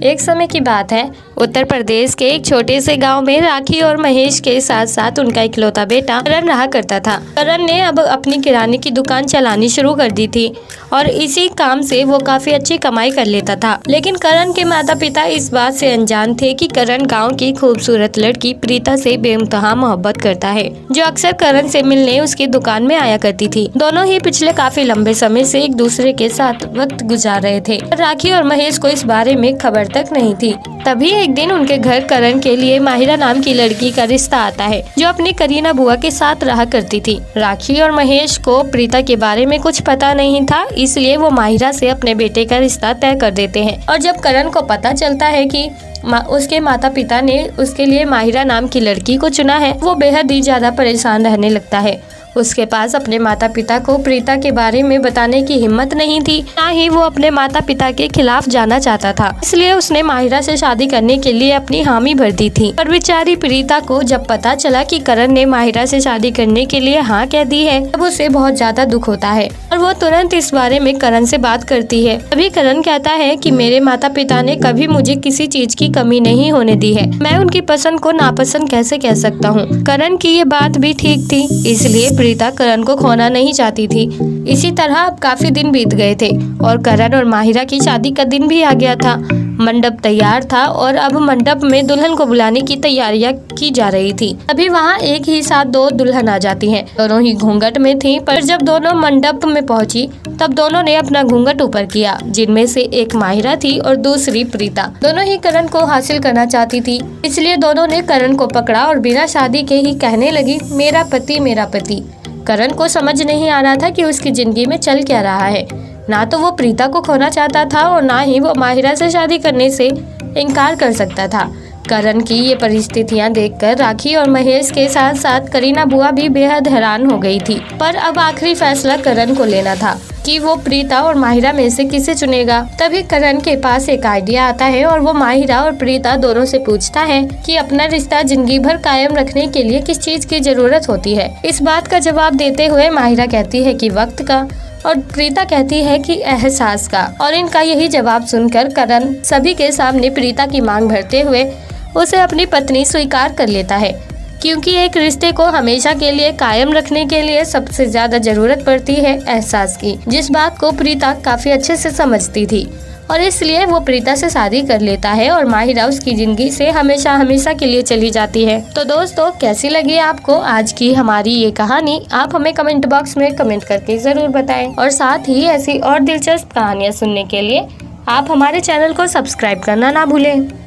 एक समय की बात है, उत्तर प्रदेश के एक छोटे से गांव में राखी और महेश के साथ साथ उनका इकलौता बेटा करण रहा करता था। करण ने अब अपनी किराने की दुकान चलानी शुरू कर दी थी और इसी काम से वो काफी अच्छी कमाई कर लेता था। लेकिन करण के माता पिता इस बात से अनजान थे कि करण गांव की खूबसूरत लड़की प्रीता से बेइंतहा मोहब्बत करता है, जो अक्सर करण से मिलने उसकी दुकान में आया करती थी। दोनों ही पिछले काफी लंबे समय से एक दूसरे के साथ वक्त गुजार रहे थे। राखी और महेश को इस बारे में खबर तक नहीं थी। तभी एक दिन उनके घर करण के लिए माहिरा नाम की लड़की का रिश्ता आता है, जो अपनी करीना बुआ के साथ रहा करती थी। राखी और महेश को प्रीता के बारे में कुछ पता नहीं था, इसलिए वो माहिरा से अपने बेटे का रिश्ता तय कर देते हैं। और जब करण को पता चलता है कि उसके माता पिता ने उसके लिए माहिरा नाम की लड़की को चुना है, वो बेहद ही ज्यादा परेशान रहने लगता है। उसके पास अपने माता पिता को प्रीता के बारे में बताने की हिम्मत नहीं थी, ना ही वो अपने माता पिता के खिलाफ जाना चाहता था। इसलिए उसने माहिरा से शादी करने के लिए अपनी हामी भर दी थी। पर बेचारी प्रीता को जब पता चला कि करण ने माहिरा से शादी करने के लिए हाँ कह दी है, तब उसे बहुत ज्यादा दुख होता है और वो तुरंत इस बारे में करण से बात करती है। तभी करण कहता है कि मेरे माता पिता ने कभी मुझे किसी चीज की कमी नहीं होने दी है, मैं उनकी पसंद को नापसंद कैसे कह सकता हूँ। करण की ये बात भी ठीक थी, इसलिए प्रीता करण को खोना नहीं चाहती थी। इसी तरह अब काफी दिन बीत गए थे और करण और माहिरा की शादी का दिन भी आ गया था। मंडप तैयार था और अब मंडप में दुल्हन को बुलाने की तैयारियां की जा रही थी। अभी वहाँ एक ही साथ दो दुल्हन आ जाती हैं। दोनों ही घूंघट में थीं, पर जब दोनों मंडप में पहुंची तब दोनों ने अपना घूंघट ऊपर किया, जिनमें से एक माहिरा थी और दूसरी प्रीता। दोनों ही करण को हासिल करना चाहती थी, इसलिए दोनों ने करण को पकड़ा और बिना शादी के ही कहने लगी, मेरा पति मेरा पति। करण को समझ नहीं आ रहा था कि उसकी जिंदगी में चल क्या रहा है। ना तो वो प्रीता को खोना चाहता था और ना ही वो माहिरा से शादी करने से इनकार कर सकता था। करण की ये परिस्थितियां देखकर राखी और महेश के साथ साथ करीना बुआ भी बेहद हैरान हो गई थी। पर अब आखिरी फैसला करण को लेना था कि वो प्रीता और माहिरा में से किसे चुनेगा। तभी करण के पास एक आइडिया आता है और वो माहिरा और प्रीता दोनों से पूछता है कि अपना रिश्ता जिंदगी भर कायम रखने के लिए किस चीज की जरूरत होती है। इस बात का जवाब देते हुए माहिरा कहती है कि वक्त का और प्रीता कहती है कि एहसास का। और इनका यही जवाब सुनकर करण सभी के सामने प्रीता की मांग भरते हुए उसे अपनी पत्नी स्वीकार कर लेता है, क्योंकि एक रिश्ते को हमेशा के लिए कायम रखने के लिए सबसे ज्यादा जरूरत पड़ती है एहसास की, जिस बात को प्रीता काफी अच्छे से समझती थी और इसलिए वो प्रीता से शादी कर लेता है और माहिरा उसकी जिंदगी से हमेशा हमेशा के लिए चली जाती है। तो दोस्तों, कैसी लगी आपको आज की हमारी ये कहानी? आप हमें कमेंट बॉक्स में कमेंट करके जरूर बताएं और साथ ही ऐसी और दिलचस्प कहानियाँ सुनने के लिए आप हमारे चैनल को सब्सक्राइब करना ना भूलें।